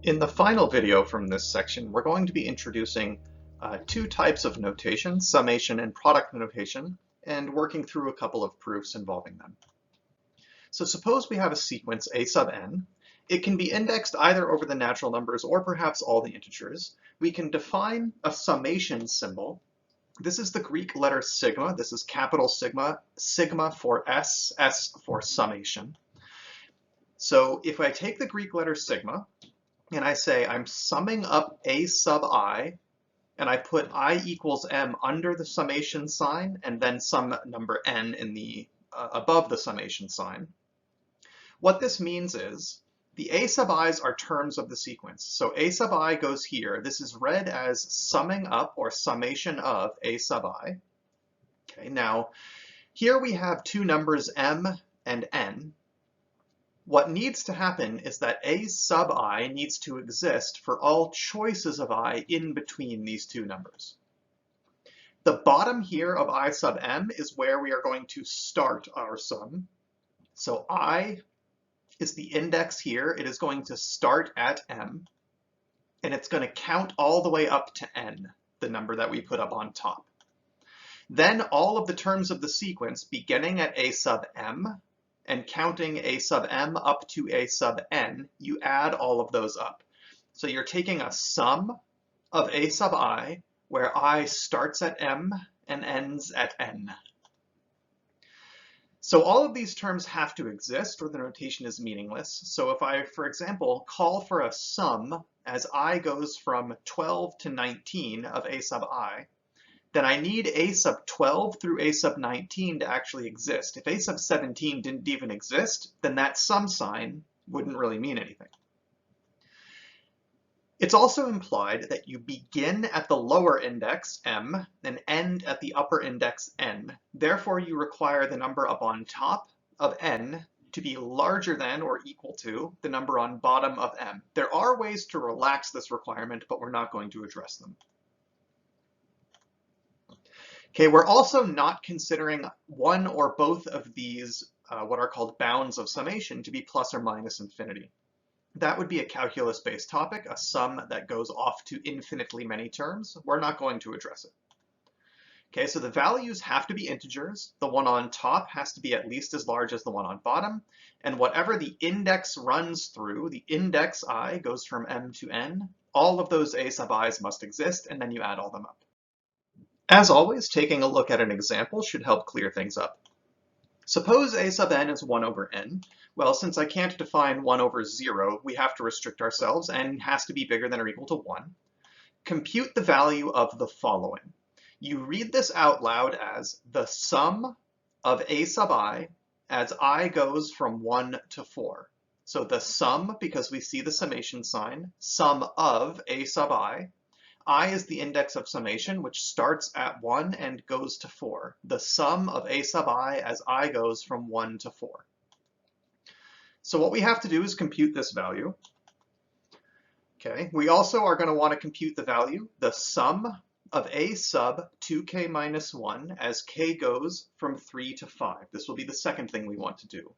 In the final video from this section, we're going to be introducing two types of notation, summation and product notation, and working through a couple of proofs involving them. So suppose we have a sequence a sub n. It can be indexed either over the natural numbers or perhaps all the integers. We can define a summation symbol. This is the Greek letter sigma. This is capital sigma, sigma for S, S for summation. So if I take the Greek letter sigma, and I say I'm summing up a sub I, and I put I equals m under the summation sign, and then some number n in the above the summation sign. What this means is the a sub i's are terms of the sequence. So a sub I goes here. This is read as summing up or summation of a sub I. Okay, now here we have two numbers m and n. What needs to happen is that a sub I needs to exist for all choices of I in between these two numbers. The bottom here of I sub m is where we are going to start our sum. So I is the index here. It is going to start at m, and it's going to count all the way up to n, the number that we put up on top. Then all of the terms of the sequence beginning at a sub m and counting a sub m up to a sub n, you add all of those up. So you're taking a sum of a sub I, where I starts at m and ends at n. So all of these terms have to exist or the notation is meaningless. So if I, for example, call for a sum as I goes from 12 to 19 of a sub I, then I need a sub 12 through a sub 19 to actually exist. If a sub 17 didn't even exist, then that sum sign wouldn't really mean anything. It's also implied that you begin at the lower index, m, and end at the upper index, n. Therefore, you require the number up on top of n to be larger than or equal to the number on bottom of m. There are ways to relax this requirement, but we're not going to address them. Okay, we're also not considering one or both of these, what are called bounds of summation, to be plus or minus infinity. That would be a calculus-based topic, a sum that goes off to infinitely many terms. We're not going to address it. Okay, so the values have to be integers. The one on top has to be at least as large as the one on bottom. And whatever the index runs through, the index I goes from m to n, all of those a sub i's must exist, and then you add all them up. As always, taking a look at an example should help clear things up. Suppose a sub n is 1 over n. Well, since I can't define 1 over 0, we have to restrict ourselves. N has to be bigger than or equal to 1. Compute the value of the following. You read this out loud as the sum of a sub I as I goes from 1 to 4. So the sum, because we see the summation sign, sum of a sub I is the index of summation, which starts at 1 and goes to 4. The sum of a sub I as I goes from 1 to 4. So what we have to do is compute this value. Okay, we also are going to want to compute the value, the sum of a sub 2k minus 1 as k goes from 3 to 5. This will be the second thing we want to do.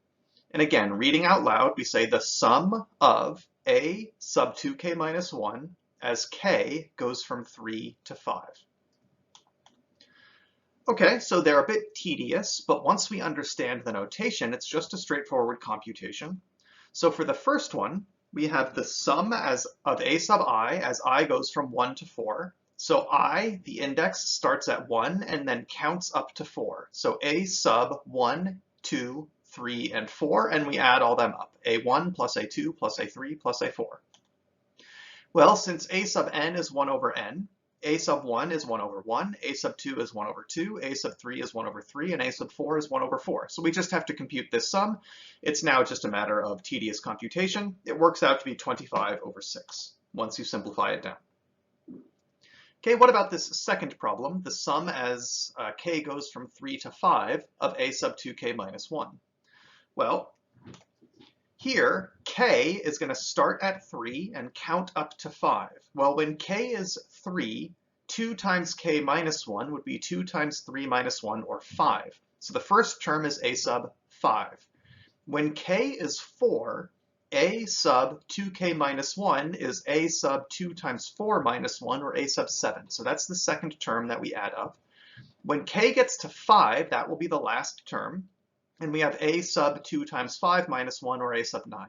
And again, reading out loud, we say the sum of a sub 2k minus 1 as k goes from 3 to 5. Okay, so they're a bit tedious, but once we understand the notation, it's just a straightforward computation. So for the first one, we have the sum of a sub I as I goes from 1 to 4. So I, the index, starts at 1 and then counts up to 4. So a sub 1, 2, 3, and 4, and we add all them up. A1 plus A2 plus A3 plus A4. Well, since a sub n is 1 over n, a sub 1 is 1 over 1, a sub 2 is 1 over 2, a sub 3 is 1 over 3, and a sub 4 is 1 over 4. So we just have to compute this sum. It's now just a matter of tedious computation. It works out to be 25 over 6 once you simplify it down. Okay, what about this second problem, the sum as k goes from 3 to 5 of a sub 2k minus 1? Well, here, k is going to start at 3 and count up to 5. Well, when k is 3, 2 times k minus 1 would be 2 times 3 minus 1, or 5. So the first term is a sub 5. When k is 4, a sub 2k minus 1 is a sub 2 times 4 minus 1, or a sub 7. So that's the second term that we add up. When k gets to 5, that will be the last term. And we have a sub 2 times 5 minus 1, or a sub 9.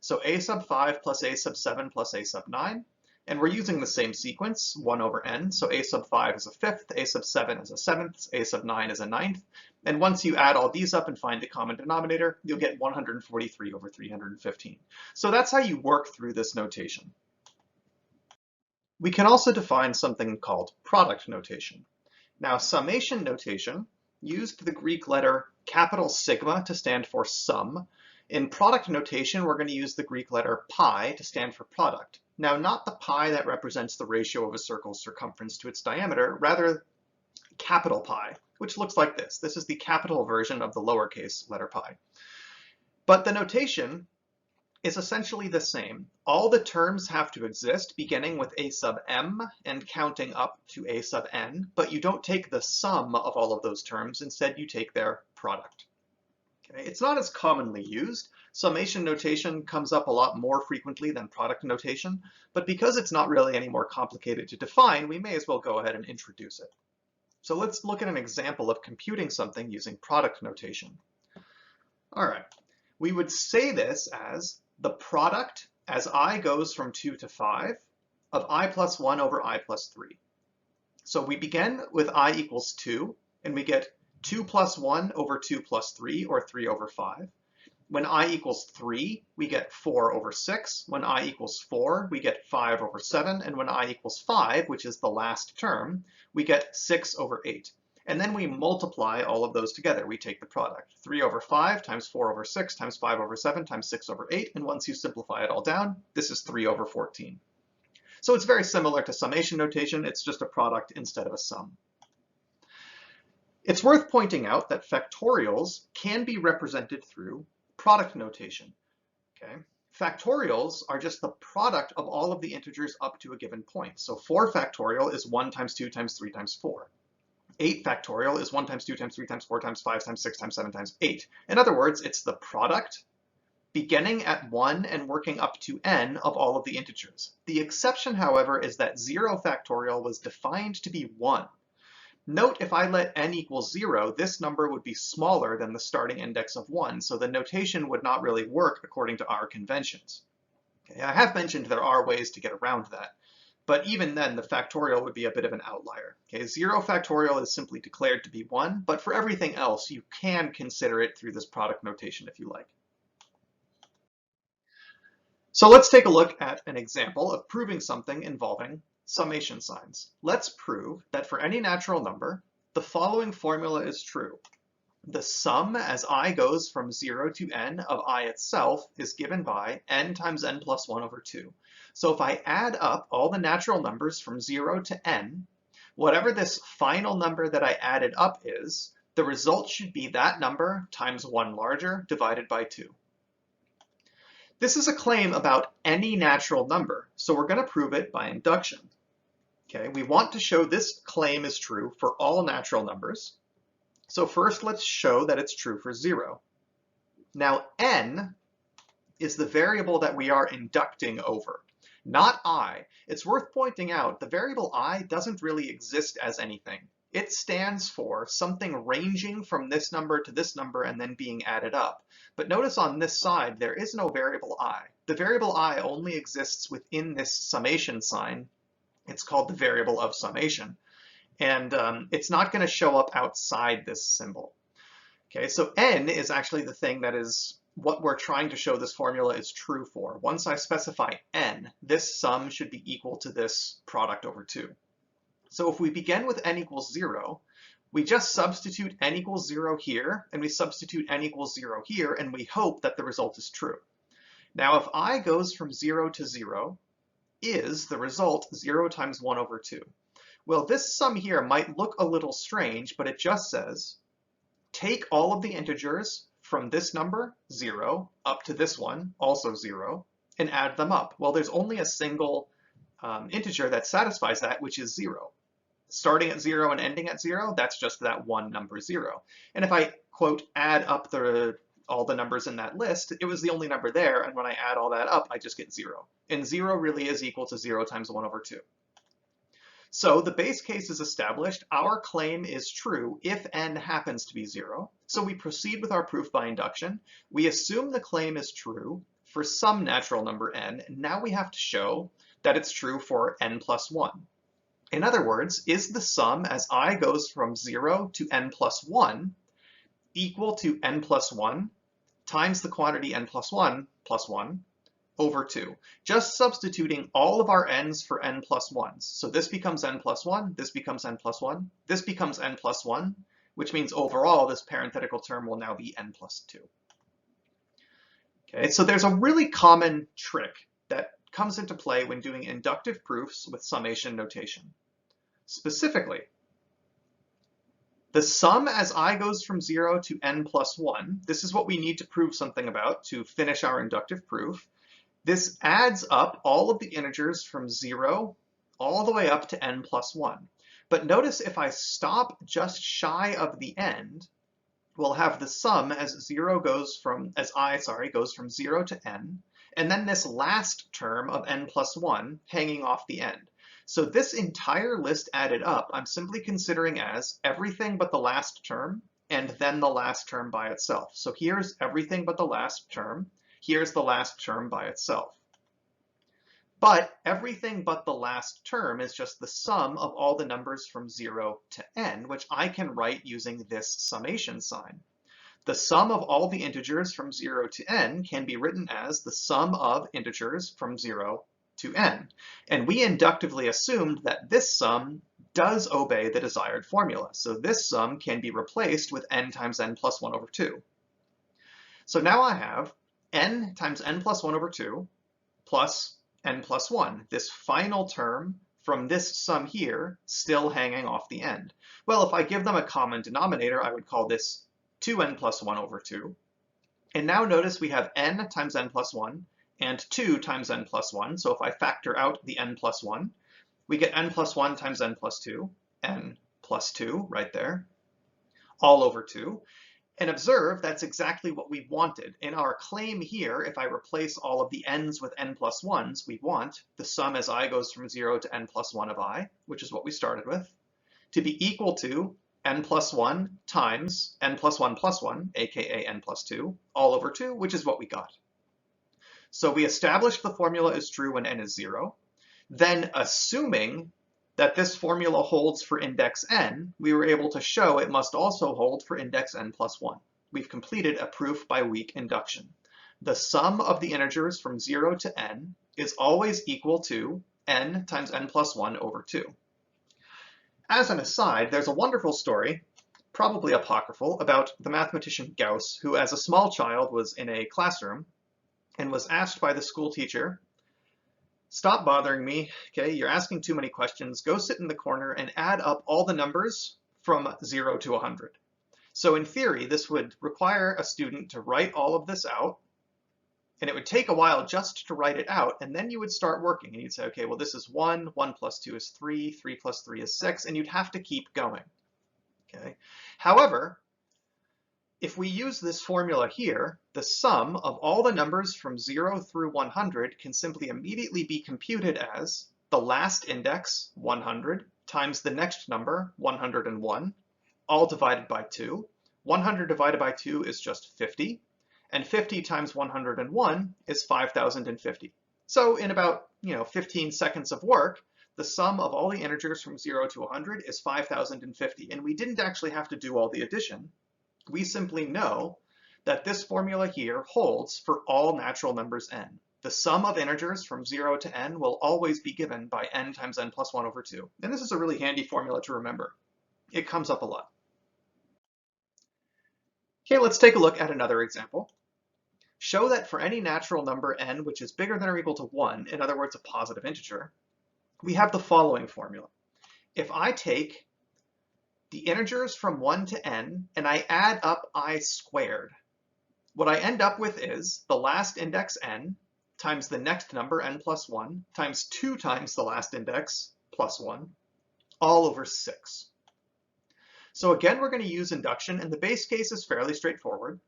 So a sub 5 plus a sub 7 plus a sub 9. And we're using the same sequence, 1 over n. So a sub 5 is a fifth, a sub 7 is a seventh, a sub 9 is a ninth. And once you add all these up and find the common denominator, you'll get 143 over 315. So that's how you work through this notation. We can also define something called product notation. Now, summation notation used the Greek letter capital sigma to stand for sum. In product notation, we're going to use the Greek letter pi to stand for product. Now, not the pi that represents the ratio of a circle's circumference to its diameter, rather capital pi, which looks like this. This is the capital version of the lowercase letter pi. But the notation is essentially the same. All the terms have to exist, beginning with a sub m and counting up to a sub n, but you don't take the sum of all of those terms. Instead, you take their product. Okay? It's not as commonly used. Summation notation comes up a lot more frequently than product notation, but because it's not really any more complicated to define, we may as well go ahead and introduce it. So let's look at an example of computing something using product notation. All right, we would say this as the product as I goes from 2 to 5 of I plus 1 over I plus 3. So we begin with I equals 2, and we get 2 plus 1 over 2 plus 3, or 3 over 5. When I equals 3, we get 4 over 6. When I equals 4, we get 5 over 7. And when I equals 5, which is the last term, we get 6 over 8. And then we multiply all of those together. We take the product. 3 over 5 times 4 over 6 times 5 over 7 times 6 over 8. And once you simplify it all down, this is 3 over 14. So it's very similar to summation notation. It's just a product instead of a sum. It's worth pointing out that factorials can be represented through product notation. Okay? Factorials are just the product of all of the integers up to a given point. So 4 factorial is 1 times 2 times 3 times 4. 8 factorial is 1 times 2 times 3 times 4 times 5 times 6 times 7 times 8. In other words, it's the product beginning at 1 and working up to n of all of the integers. The exception, however, is that 0 factorial was defined to be 1. Note, if I let n equal 0, this number would be smaller than the starting index of 1, so the notation would not really work according to our conventions. Okay, I have mentioned there are ways to get around that. But even then, the factorial would be a bit of an outlier. Okay, 0 factorial is simply declared to be 1, but for everything else, you can consider it through this product notation if you like. So let's take a look at an example of proving something involving summation signs. Let's prove that for any natural number, the following formula is true. The sum as I goes from 0 to n of I itself is given by n times n plus 1 over 2. So if I add up all the natural numbers from 0 to n, whatever this final number that I added up is, the result should be that number times 1 larger divided by 2. This is a claim about any natural number, so we're going to prove it by induction. Okay, we want to show this claim is true for all natural numbers. So first, let's show that it's true for 0. Now, n is the variable that we are inducting over, not I. It's worth pointing out the variable I doesn't really exist as anything. It stands for something ranging from this number to this number and then being added up. But notice on this side, there is no variable I. The variable I only exists within this summation sign. It's called the variable of summation. And it's not going to show up outside this symbol. Okay, so n is actually the thing that is what we're trying to show this formula is true for. Once I specify n, this sum should be equal to this product over 2. So if we begin with n equals 0, we just substitute n equals 0 here, and we substitute n equals 0 here, and we hope that the result is true. Now, if I goes from 0 to 0, is the result 0 times 1 over 2? Well, this sum here might look a little strange, but it just says, take all of the integers from this number, 0, up to this one, also 0, and add them up. Well, there's only a single integer that satisfies that, which is 0. Starting at 0 and ending at 0, that's just that one number 0. And if I, quote, add up the all the numbers in that list, it was the only number there, and when I add all that up, I just get 0. And 0 really is equal to 0 times 1 over 2. So the base case is established. Our claim is true if n happens to be 0. So we proceed with our proof by induction. We assume the claim is true for some natural number n, and now we have to show that it's true for n plus 1. In other words, is the sum as I goes from 0 to n plus 1 equal to n plus 1 times the quantity n plus 1 over 2. Just substituting all of our n's for n plus 1s. So this becomes n plus 1, this becomes n plus 1, this becomes n plus 1, which means overall this parenthetical term will now be n plus 2. Okay, so there's a really common trick that comes into play when doing inductive proofs with summation notation. Specifically, the sum as I goes from 0 to n plus 1, this is what we need to prove something about to finish our inductive proof. This adds up all of the integers from 0 all the way up to n plus 1. But notice if I stop just shy of the end, we'll have the sum as I goes from 0 to n, and then this last term of n plus 1 hanging off the end. So this entire list added up, I'm simply considering as everything but the last term, and then the last term by itself. So here's everything but the last term, here's the last term by itself. But everything but the last term is just the sum of all the numbers from 0 to n, which I can write using this summation sign. The sum of all the integers from 0 to n can be written as the sum of integers from 0 to n. And we inductively assumed that this sum does obey the desired formula. So this sum can be replaced with n times n plus 1 over 2. So now I have n times n plus 1 over 2 plus n plus 1, this final term from this sum here still hanging off the end. Well, if I give them a common denominator, I would call this 2n plus 1 over 2. And now notice we have n times n plus 1 and 2 times n plus 1. So if I factor out the n plus 1, we get n plus 1 times n plus 2, n plus 2 right there, all over 2. And observe, that's exactly what we wanted. In our claim here, if I replace all of the n's with n plus 1s, we want the sum as I goes from 0 to n plus 1 of I, which is what we started with, to be equal to n plus 1 times n plus 1, aka n plus 2, all over 2, which is what we got. So we established the formula is true when n is 0. Then assuming that this formula holds for index n, we were able to show it must also hold for index n plus 1. We've completed a proof by weak induction. The sum of the integers from 0 to n is always equal to n times n plus 1 over 2. As an aside, there's a wonderful story, probably apocryphal, about the mathematician Gauss, who as a small child was in a classroom and was asked by the school teacher, "Stop bothering me, okay? You're asking too many questions. Go sit in the corner and add up all the numbers from 0 to 100. So in theory, this would require a student to write all of this out, and it would take a while just to write it out, and then you would start working, and you'd say, okay, well, this is 1, 1 plus 2 is 3, 3 plus 3 is 6, and you'd have to keep going, okay? However, if we use this formula here, the sum of all the numbers from 0 through 100 can simply immediately be computed as the last index, 100, times the next number, 101, all divided by 2. 100 divided by 2 is just 50, and 50 times 101 is 5,050. So in about 15 seconds of work, the sum of all the integers from 0 to 100 is 5,050, and we didn't actually have to do all the addition. We simply know that this formula here holds for all natural numbers n. The sum of integers from 0 to n will always be given by n times n plus 1 over 2. And this is a really handy formula to remember. It comes up a lot. Okay, let's take a look at another example. Show that for any natural number n which is bigger than or equal to 1, in other words, a positive integer, we have the following formula. If I take the integers from 1 to n, and I add up I squared, what I end up with is the last index n times the next number n plus 1 times 2 times the last index plus 1, all over 6. So again, we're going to use induction, and the base case is fairly straightforward.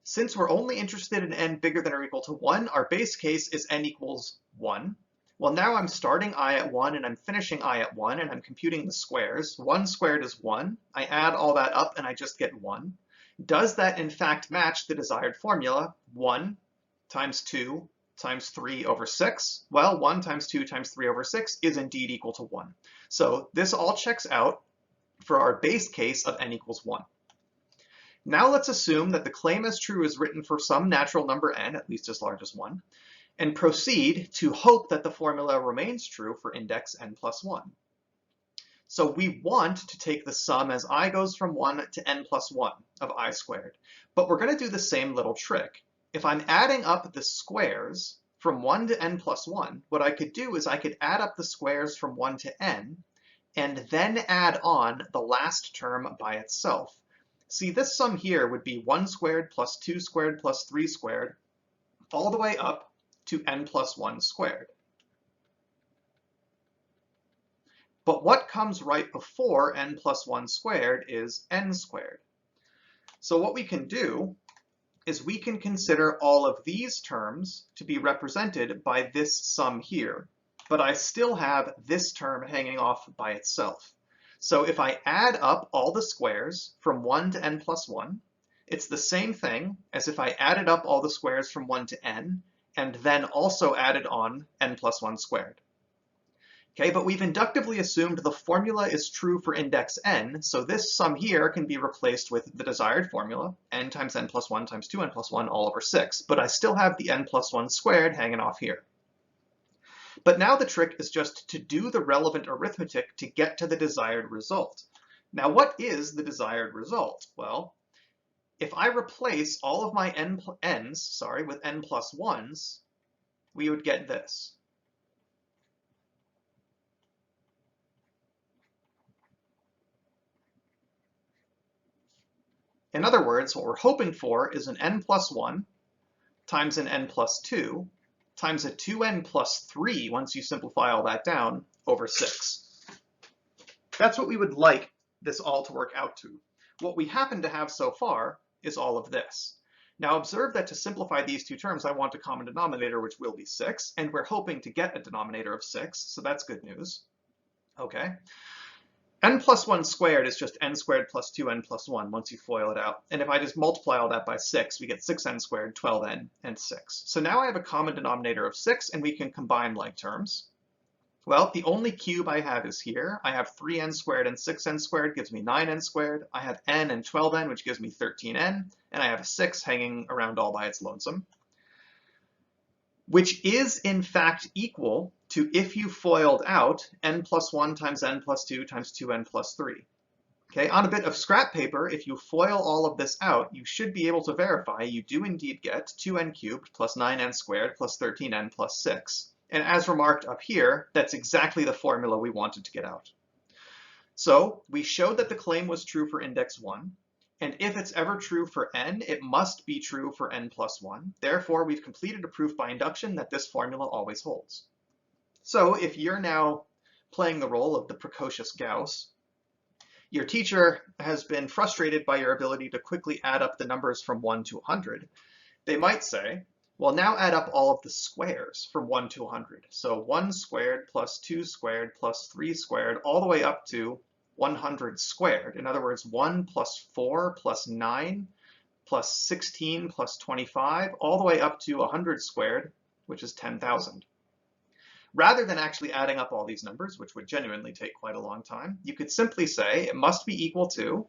Since we're only interested in n bigger than or equal to 1, our base case is n equals 1. Well, now I'm starting I at 1 and I'm finishing I at 1 and I'm computing the squares. 1 squared is 1. I add all that up and I just get 1. Does that in fact match the desired formula? 1 times 2 times 3 over 6? Well, 1 times 2 times 3 over 6 is indeed equal to 1. So this all checks out for our base case of n equals 1. Now let's assume that the claim as true is written for some natural number n, at least as large as 1, and proceed to hope that the formula remains true for index n plus 1. So we want to take the sum as I goes from 1 to n plus 1 of I squared. But we're going to do the same little trick. If I'm adding up the squares from 1 to n plus 1, what I could do is I could add up the squares from 1 to n, and then add on the last term by itself. See, this sum here would be 1 squared plus 2 squared plus 3 squared, all the way up to n plus 1 squared. But what comes right before n plus 1 squared is n squared. So what we can do is we can consider all of these terms to be represented by this sum here, but I still have this term hanging off by itself. So if I add up all the squares from 1 to n plus 1, it's the same thing as if I added up all the squares from 1 to n, and then also added on n plus 1 squared. Okay, but we've inductively assumed the formula is true for index n, so this sum here can be replaced with the desired formula, n times n plus 1 times 2n plus 1 all over 6, but I still have the n plus 1 squared hanging off here. But now the trick is just to do the relevant arithmetic to get to the desired result. Now what is the desired result? Well, if I replace all of my n's with n plus 1's, we would get this. In other words, what we're hoping for is an n plus 1 times an n plus 2 times a 2n plus 3, once you simplify all that down, over 6. That's what we would like this all to work out to. What we happen to have so far is all of this. Now observe that to simplify these two terms, I want a common denominator, which will be 6, and we're hoping to get a denominator of 6, so that's good news. Okay. n plus 1 squared is just n squared plus 2n plus 1 once you FOIL it out. And if I just multiply all that by 6, we get 6n squared, 12n, and 6. So now I have a common denominator of 6, and we can combine like terms. Well, the only cube I have is here. I have 3n squared and 6n squared gives me 9n squared. I have n and 12n, which gives me 13n. And I have a 6 hanging around all by its lonesome, which is in fact equal to, if you FOILed out, n plus 1 times n plus 2 times 2n plus 3. Okay, on a bit of scrap paper, if you FOIL all of this out, you should be able to verify you do indeed get 2n cubed plus 9n squared plus 13n plus 6. And as remarked up here, that's exactly the formula we wanted to get out. So we showed that the claim was true for index 1. And if it's ever true for n, it must be true for n plus 1. Therefore, we've completed a proof by induction that this formula always holds. So if you're now playing the role of the precocious Gauss, your teacher has been frustrated by your ability to quickly add up the numbers from 1 to 100. They might say, well, now add up all of the squares from 1 to 100. So 1 squared plus 2 squared plus 3 squared all the way up to 100 squared. In other words, 1 plus 4 plus 9 plus 16 plus 25 all the way up to 100 squared, which is 10,000. Rather than actually adding up all these numbers, which would genuinely take quite a long time, you could simply say it must be equal to,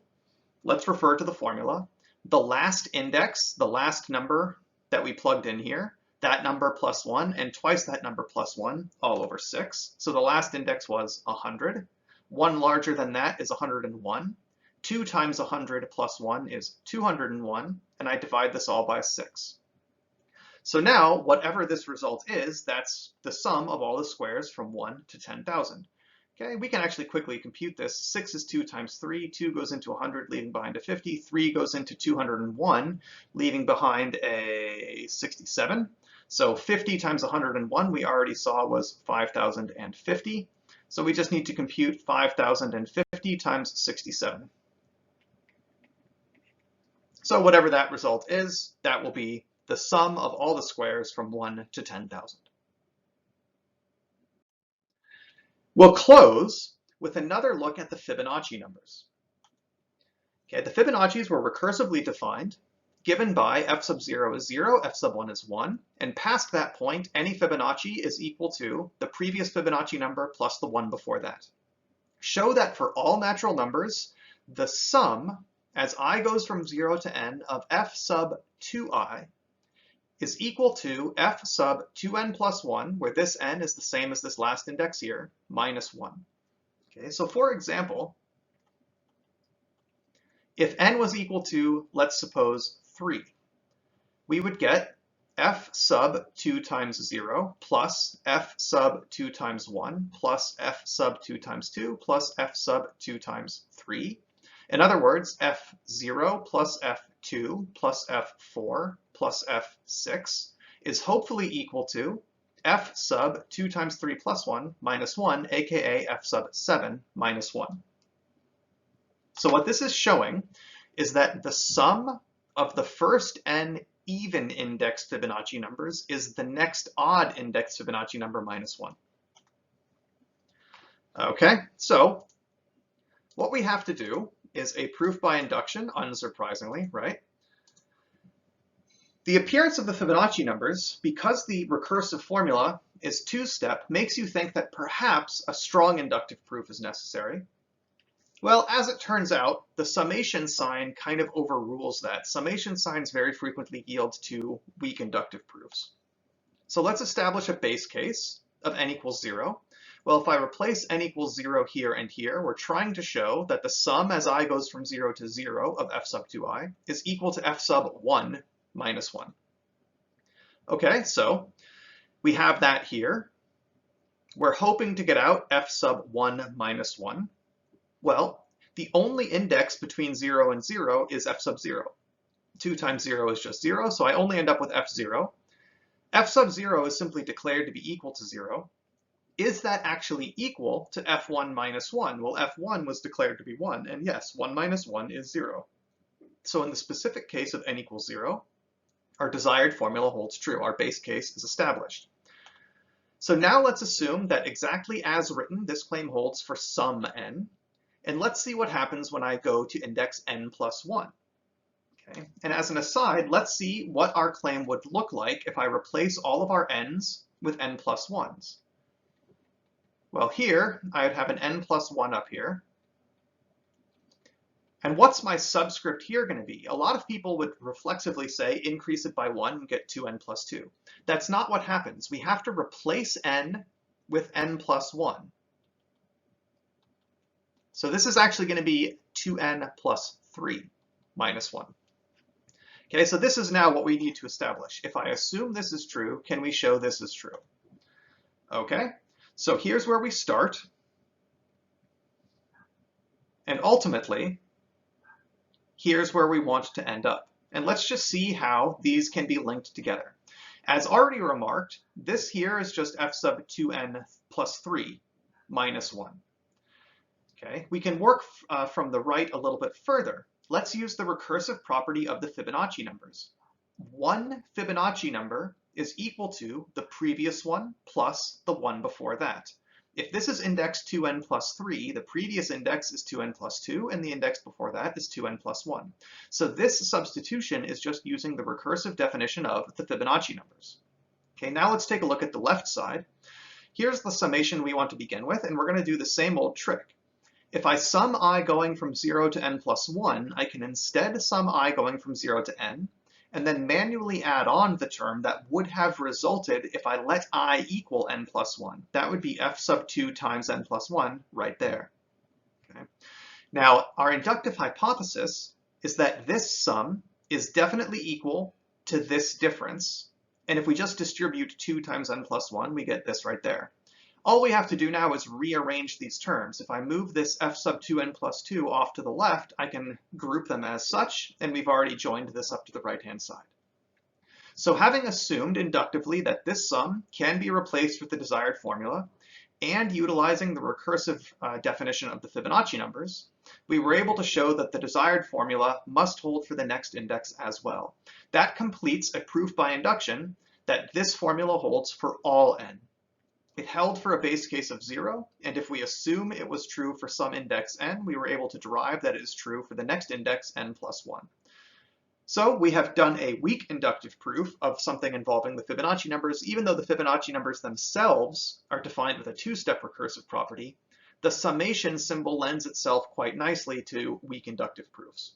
let's refer to the formula, the last index, the last number that we plugged in here, that number plus 1, and twice that number plus 1, all over 6. So the last index was 100. 1 larger than that is 101. 2 times 100 plus 1 is 201, and I divide this all by 6. So now, whatever this result is, that's the sum of all the squares from 1 to 10,000. Okay, we can actually quickly compute this. 6 is 2 times 3, 2 goes into 100, leaving behind a 50, 3 goes into 201, leaving behind a 67. So 50 times 101 we already saw was 5,050. So we just need to compute 5,050 times 67. So whatever that result is, that will be the sum of all the squares from 1 to 10,000. We'll close with another look at the Fibonacci numbers. Okay, the Fibonacci's were recursively defined, given by f sub 0 is 0, f sub 1 is 1, and past that point, any Fibonacci is equal to the previous Fibonacci number plus the one before that. Show that for all natural numbers, the sum, as I goes from 0 to n, of f sub 2i is equal to f sub 2n plus 1, where this n is the same as this last index here, minus 1. Okay, so for example, if n was equal to, let's suppose, 3, we would get f sub 2 times 0 plus f sub 2 times 1 plus f sub 2 times 2 plus f sub 2 times 3. In other words, f0 plus f2 plus f4 plus f6 is hopefully equal to f sub 2 times 3 plus 1 minus 1, aka f sub 7 minus 1. So what this is showing is that the sum of the first n even indexed Fibonacci numbers is the next odd indexed Fibonacci number minus 1. Okay, so what we have to do is a proof by induction, unsurprisingly, right? The appearance of the Fibonacci numbers, because the recursive formula is two-step, makes you think that perhaps a strong inductive proof is necessary. Well, as it turns out, the summation sign kind of overrules that. Summation signs very frequently yield to weak inductive proofs. So let's establish a base case of n equals 0. Well, if I replace n equals 0 here and here, we're trying to show that the sum as I goes from 0 to 0 of f sub 2i is equal to f sub 1 minus 1. Okay, so we have that here. We're hoping to get out f sub 1 minus 1. Well, the only index between 0 and 0 is f sub 0. 2 times 0 is just 0, so I only end up with f0. F sub 0 is simply declared to be equal to 0. Is that actually equal to f1 minus 1? Well, f1 was declared to be 1, and yes, 1 minus 1 is 0. So in the specific case of n equals 0, our desired formula holds true. Our base case is established. So now let's assume that exactly as written, this claim holds for some n. And let's see what happens when I go to index n plus 1. Okay. And as an aside, let's see what our claim would look like if I replace all of our n's with n plus 1's. Well, here, I would have an n plus 1 up here. And what's my subscript here going to be? A lot of people would reflexively say, increase it by 1 and get 2n plus 2. That's not what happens. We have to replace n with n plus 1. So this is actually going to be 2n plus 3 minus 1. Okay, so this is now what we need to establish. If I assume this is true, can we show this is true? Okay, so here's where we start. And ultimately, here's where we want to end up. And let's just see how these can be linked together. As already remarked, this here is just f sub 2n plus 3 minus 1. Okay, we can work from the right a little bit further. Let's use the recursive property of the Fibonacci numbers. One Fibonacci number is equal to the previous one plus the one before that. If this is index 2n plus 3, the previous index is 2n plus 2, and the index before that is 2n plus 1. So this substitution is just using the recursive definition of the Fibonacci numbers. Okay, now let's take a look at the left side. Here's the summation we want to begin with, and we're going to do the same old trick. If I sum I going from 0 to n plus 1, I can instead sum I going from 0 to n, and then manually add on the term that would have resulted if I let I equal n plus 1. That would be f sub 2 times n plus 1 right there. Okay. Now, our inductive hypothesis is that this sum is definitely equal to this difference, and if we just distribute 2 times n plus 1, we get this right there. All we have to do now is rearrange these terms. If I move this f sub 2n plus 2 off to the left, I can group them as such, and we've already joined this up to the right-hand side. So having assumed inductively that this sum can be replaced with the desired formula, and utilizing the recursive definition of the Fibonacci numbers, we were able to show that the desired formula must hold for the next index as well. That completes a proof by induction that this formula holds for all n. It held for a base case of 0, and if we assume it was true for some index n, we were able to derive that it is true for the next index n plus 1. So we have done a weak inductive proof of something involving the Fibonacci numbers. Even though the Fibonacci numbers themselves are defined with a two-step recursive property, the summation symbol lends itself quite nicely to weak inductive proofs.